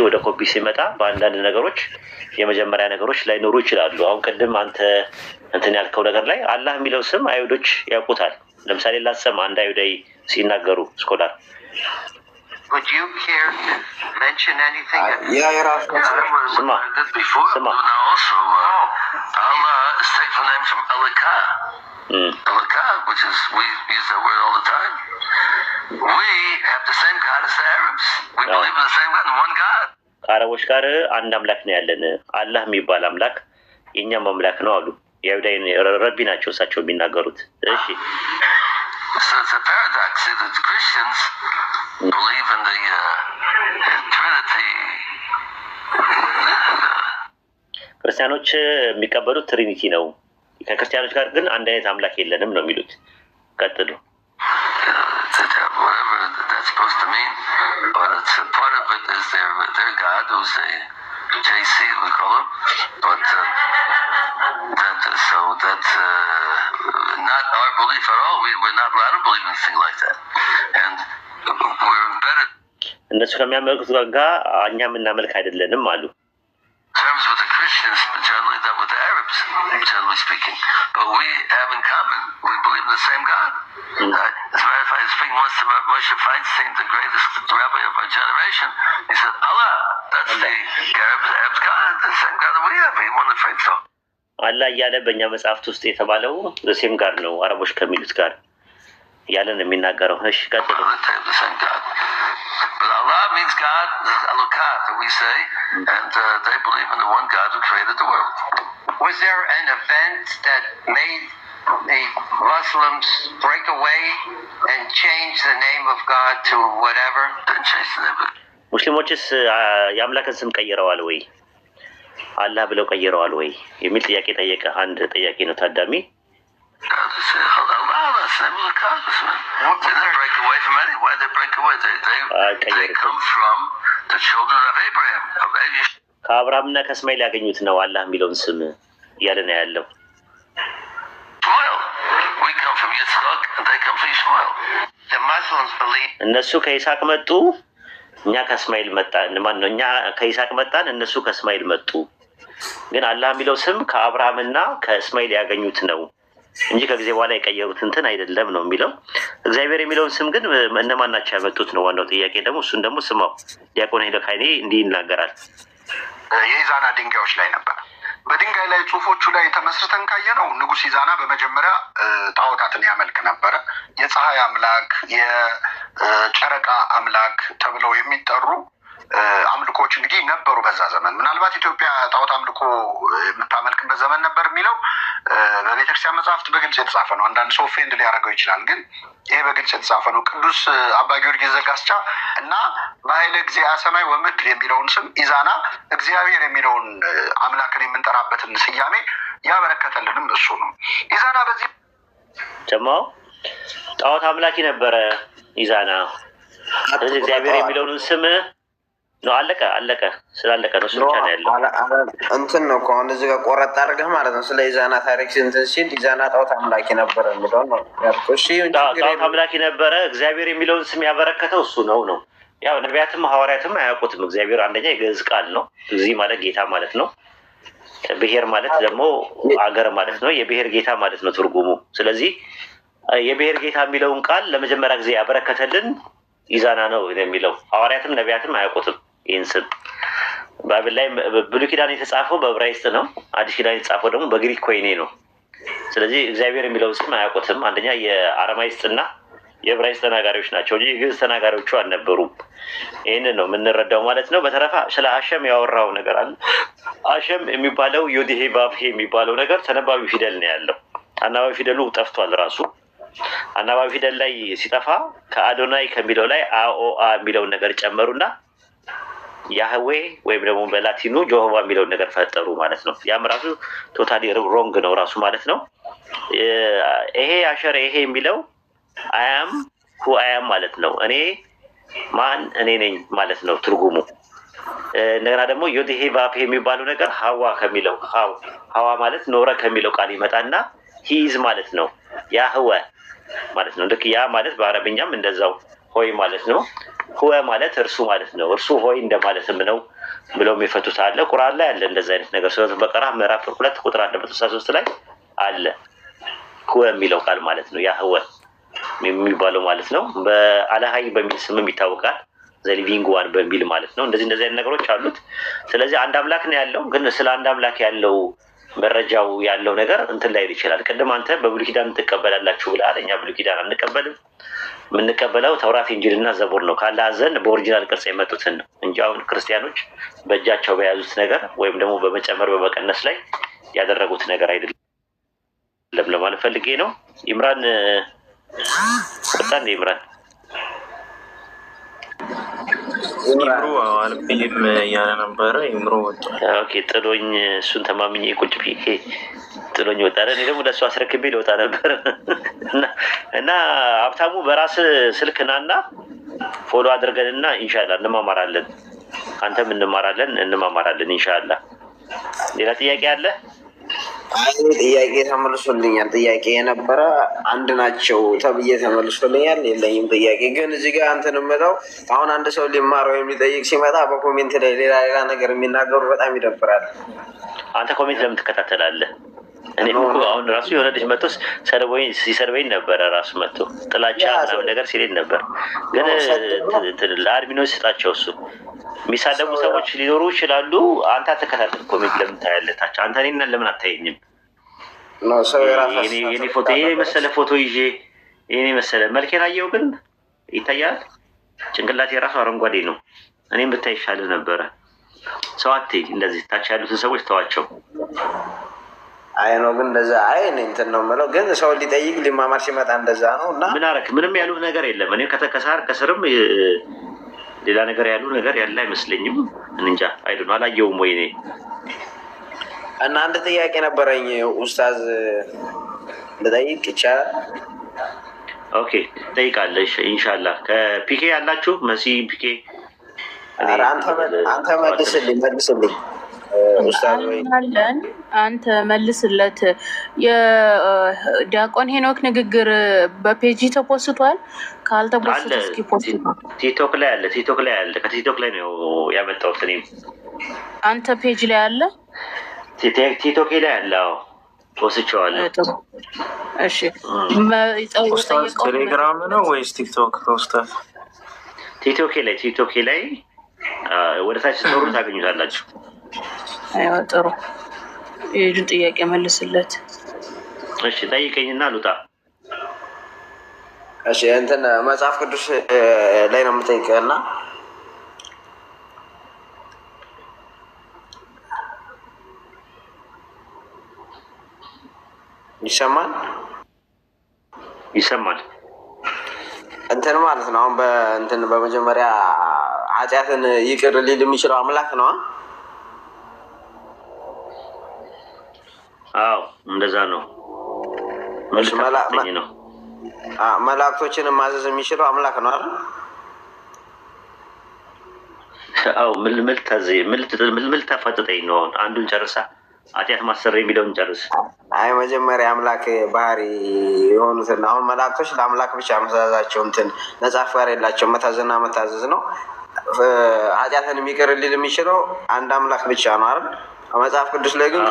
ወደ ኮፒ ሲመጣ በአንዳንድ ነገሮች የመጀመሪያ ነገሮች ላይኖሩ ይችላሉ። አሁን ቅድም አንተ እንትን ያልከው ነገር ላይ አላህ የሚለው ስም አይሁዶች ያውቁታል። ለምሳሌ ላሰማ አንድ አይሁዳዊ ሲናገሩ ስኮላር Would you care to mention anything? Sima. Also, Allah is taking the name from Alaka. Alaka, which is, we use that word all the time. We have the same God as the Arabs. We believe in the same God, in one God. ከአረቦች ጋር አንድ አምላክ ነው ያለን። አላህ የሚባል አምላክ የኛም አምላክ ነው አሉ። የአይሁዳዊ ረቢ ናቸው እሳቸው የሚናገሩት። እሺ So it's a paradox that Christians believe in the Trinity. ክርስቲያኖች የሚቀበሉት ትሪኒቲ ነው። ከክርስቲያኖች ጋር ግን አንድ አይነት አምላክ የለንም ነው የሚሉት። ቀጥሉ። Whatever that's supposed to mean, but it's a part of it is their God, who's a JC, we call him, but that's not our belief at all. We're not allowed to believe anything like that, and we're embedded. እነሱ ከሚያመልኩት ጋር እኛ የምናመልክ አይደለንም አሉ። Terms with the Christians, but generally not with the Arabs, generally speaking. But we have in common, we believe in the same God. As a matter of fact, I was speaking once to Moshe Feinstein, the greatest rabbi of our generation. He said, Allah, that's the Arabs' God, the same God that we have. He wasn't afraid to. አላህ እያለ በእኛ መጽሐፍት ውስጥ የተባለው ዘሴም ጋር ነው አረቦች ከሚሉት ጋር እያለ ነው የሚናገረው። እሺ ቀጥሉ። But Allah means God, Elokat, that we say, and they believe in the one God who created the world. Was there an event that made the Muslims break away and change the name of God to whatever? Didn't change the name of God. ሙስሊሞችስ የአምላክን ስም ቀይረዋል ወይ? አላህ ብለው ቀይረዋል ወይ የሚል ጥያቄ ጠየቀ። አንድ ጥያቄ ነው ታዳሚ። ከአብርሃምና ከእስማኤል ያገኙት ነው አላህ የሚለውን ስም እያለ ነው ያለው። እነሱ ከይስሐቅ መጡ፣ እኛ ከእስማኤል መጣን። ማን ነው? እኛ ከይስሐቅ መጣን፣ እነሱ ከእስማኤል መጡ። ግን አላህ የሚለው ስም ከአብርሃምና ከእስማኤል ያገኙት ነው እንጂ ከጊዜ በኋላ የቀየሩት እንትን አይደለም ነው የሚለው። እግዚአብሔር የሚለውን ስም ግን እነማን ናቸው ያመጡት ነው ዋናው ጥያቄ። ደግሞ እሱን ደግሞ ስማው ዲያቆን ሄደ ካይኔ እንዲህ ይናገራል። የኢዛና ድንጋዮች ላይ ነበር። በድንጋይ ላይ ጽሁፎቹ ላይ ተመስርተን ካየነው ንጉስ ኢዛና በመጀመሪያ ጣዖታትን ያመልክ ነበረ። የፀሐይ አምላክ፣ የጨረቃ አምላክ ተብለው የሚጠሩ አምልኮች እንግዲህ ነበሩ በዛ ዘመን። ምናልባት ኢትዮጵያ ጣዖት አምልኮ የምታመልክበት ዘመን ነበር የሚለው በቤተክርስቲያን መጽሐፍት በግልጽ የተጻፈ ነው። አንዳንድ ሰው ፌንድ ሊያደርገው ይችላል፣ ግን ይሄ በግልጽ የተጻፈ ነው። ቅዱስ አባ ጊዮርጊስ ዘጋስጫ እና በኃይለ እግዚአ ሰማይ ወምድር የሚለውን ስም ኢዛና እግዚአብሔር የሚለውን አምላክን የምንጠራበትን ስያሜ ያበረከተልንም እሱ ነው። ኢዛና በዚህ ጀማው ጣዖት አምላኪ ነበረ ኢዛና። ስለዚህ እግዚአብሔር የሚለውን ስም ነው አለቀ ስላለቀ ነው እሱ ብቻ ነው ያለው። እንትን ነው እኮ አሁን እዚህ ጋር ቆረጥ አድርገህ ማለት ነው ስለ ኢዛና ታሪክ እንትን ሲል ኢዛና ጣዖት አምላኪ ነበረ የሚለውን ነው ያልኩህ። እሺ ጣዖት አምላኪ ነበረ፣ እግዚአብሔር የሚለውን ስም ያበረከተው እሱ ነው። ያው ነቢያትም ሐዋርያትም አያውቁትም። እግዚአብሔር አንደኛ የግዕዝ ቃል ነው። እዚህ ማለት ጌታ ማለት ነው። ብሔር ማለት ደግሞ አገር ማለት ነው። የብሔር ጌታ ማለት ነው ትርጉሙ። ስለዚህ የብሔር ጌታ የሚለውን ቃል ለመጀመሪያ ጊዜ ያበረከተልን ኢዛና ነው የሚለው። ሐዋርያትም ነቢያትም አያውቁትም ይህን ስም። ባይብል ላይ ብሉይ ኪዳን የተጻፈው በዕብራይስጥ ነው፣ አዲስ ኪዳን የተጻፈው ደግሞ በግሪክ ኮይኔ ነው። ስለዚህ እግዚአብሔር የሚለውን ስም አያውቁትም። አንደኛ የአረማይስጥና የዕብራይስጥ ተናጋሪዎች ናቸው እንጂ የግዕዝ ተናጋሪዎቹ አልነበሩም። ይህንን ነው የምንረዳው ማለት ነው። በተረፈ ስለ አሸም ያወራው ነገር አለ። አሸም የሚባለው ዮዲሄ ባብሄ የሚባለው ነገር ተነባቢ ፊደል ነው ያለው። አናባቢ ፊደሉ ጠፍቷል ራሱ። አናባቢ ፊደል ላይ ሲጠፋ ከአዶናይ ከሚለው ላይ አኦአ የሚለውን ነገር ጨመሩና ያህዌ ወይም ደግሞ በላቲኑ ጆሆቫ የሚለውን ነገር ፈጠሩ ማለት ነው። ያም ራሱ ቶታሊ ሮንግ ነው ራሱ ማለት ነው። ይሄ አሸር ይሄ የሚለው አያም ሁ አያም ማለት ነው። እኔ ማን እኔ ነኝ ማለት ነው ትርጉሙ። እንደገና ደግሞ ዮዲሄ ባፕ የሚባለው ነገር ሀዋ ከሚለው ሀዋ ማለት ኖረ ከሚለው ቃል ይመጣና ሂዝ ማለት ነው። ያህወ ማለት ነው። ልክ ያ ማለት በአረብኛም እንደዛው ሆይ ማለት ነው። ሁወ ማለት እርሱ ማለት ነው። እርሱ ሆይ እንደማለትም ነው ብለው የሚፈቱት አለ። ቁርአን ላይ አለ እንደዚህ አይነት ነገር። ሱረቱ በቀራ ምዕራፍ 2 ቁጥር 163 ላይ አለ ሁወ የሚለው ቃል ማለት ነው። ያ ሁወ የሚባለው ማለት ነው። በአላሃይ በሚል ስምም ይታወቃል። ዘሊቪንግ ዋን በሚል ማለት ነው። እንደዚህ አይነት ነገሮች አሉት። ስለዚህ አንድ አምላክ ነው ያለው። ግን ስለ አንድ አምላክ ያለው መረጃው ያለው ነገር እንትን ላይ ይችላል። ቅድም አንተ በብሉይ ኪዳን ትቀበላላችሁ ብለሃል። እኛ ብሉይ ኪዳን አንቀበልም። የምንቀበለው ተውራት፣ ኢንጂልና ዘቡር ነው። ካላህ ዘንድ በኦሪጂናል ቅርጽ የመጡትን ነው እንጂ አሁን ክርስቲያኖች በእጃቸው በያዙት ነገር ወይም ደግሞ በመጨመር በመቀነስ ላይ ያደረጉት ነገር አይደለም ለማለት ፈልጌ ነው። ኢምራን ወጣ እንደ ኢምራን ኢምሮ አልብኝም እያለ ነበረ። ኢምሮ ወጣ። ኦኬ ጥሎኝ እሱን ተማምኜ ቁጭ ብዬ ጥሎኝ ወጣ። እኔ ደግሞ ለእሱ አስረክቤ ልወጣ ነበር እና ሀብታሙ በራስ ስልክ ናና ፎሎ አድርገንና ኢንሻላህ እንማማራለን። አንተም እንማማራለን ኢንሻላህ። ሌላ ጥያቄ አለ? ጥያቄ ተመልሶልኛል። ጥያቄ የነበረ አንድ ናቸው ተብዬ ተመልሶልኛል። የለኝም ጥያቄ። ግን እዚህ ጋር አንተን የምለው አሁን አንድ ሰው ሊማር ወይም ሊጠይቅ ሲመጣ በኮሜንት ላይ ሌላ ነገር የሚናገሩ በጣም ይደብራል። አንተ ኮሜንት ለምን ትከታተላለህ? እኔ እኮ አሁን ራሱ የሆነ ልጅ መጥቶ ሲሰርበኝ ነበረ። ራሱ መጥቶ ጥላቻ ምናምን ነገር ሲለኝ ነበር። ግን ለአድሚኖች ስጣቸው። እሱ የሚሳደቡ ሰዎች ሊኖሩ ይችላሉ። አንተ አትከታተል። ኮሜንት ለምን ታያለህ? ታች አንተ እኔን ለምን አታየኝም? የኔ ፎቶ ይሄ መሰለ ፎቶ ይዤ ይሄ መሰለ መልኬን አየው። ግን ይታያል። ጭንቅላቴ የራሱ አረንጓዴ ነው። እኔም ብታይ ይሻልህ ነበረ። ሰው አትይ። እንደዚህ ታች ያሉትን ሰዎች ተዋቸው። አይ ነው ግን እንደዛ አይ እንትን ነው የምለው። ግን ሰው ሊጠይቅ ሊማማር ሲመጣ እንደዛ ነው። እና ምን አደረክ? ምንም ያሉት ነገር የለም። እኔ ከተከሳር ከስርም ሌላ ነገር ያሉ ነገር ያለ አይመስለኝም። እንጃ አይደል ነው አላየውም ወይ እኔ እና አንድ ጥያቄ ነበረኝ ኡስታዝ ልጠይቅ ይቻላል? ኦኬ ጠይቃለሽ ኢንሻአላህ። ከፒኬ ያላችሁ መሲ ፒኬ አንተ መልስልኝ አለን አንተ መልስለት። የዲያቆን ሄኖክ ንግግር በፔጂ ተፖስቷል። ካልተፖስቶ እስኪ ፖስት ቲክቶክ ላይ አለ። ከቲክቶክ ላይ ነው ያመጣሁት። እኔም አንተ ፔጅ ላይ አለ፣ ቲክቶክ ላይ አለ። ፖስቼዋለሁ። እሺ ኡስታዝ ቴሌግራም ነው ወይስ ቲክቶክ? ኡስታዝ ቲክቶክ ላይ ወደ ታች ስትወርዱ ታገኙታላችሁ። አይዋ ጥሩ። የልጁን ጥያቄ መልስለት። እሺ ጠይቀኝና ልውጣ። እሺ እንትን መጽሐፍ ቅዱስ ላይ ነው የምጠይቀህና ይሰማል እንትን ማለት ነው። አሁን በእንትን በመጀመሪያ ኃጢአትን ይቅር ሊል የሚችለው አምላክ ነው። አዎ እንደዛ ነው። መላእክቶችን ማዘዝ የሚችለው አምላክ ነው አይደል? አዎ ምን ልታፋጥጠኝ ነው? አንዱን ጨርሳ ኃጢአት ማሰር የሚለውን ጨርስ። አይ መጀመሪያ አምላክ ባህሪ የሆኑትን አሁን መላእክቶች ለአምላክ ብቻ መታዘዛቸው እንትን ነጻ ፍቃድ የላቸው። መታዘዝና መታዘዝ ነው። ኃጢአትን የሚቅር ሊል የሚችለው አንድ አምላክ ብቻ ነው አይደል? መጽሐፍ ቅዱስ ላይ ግን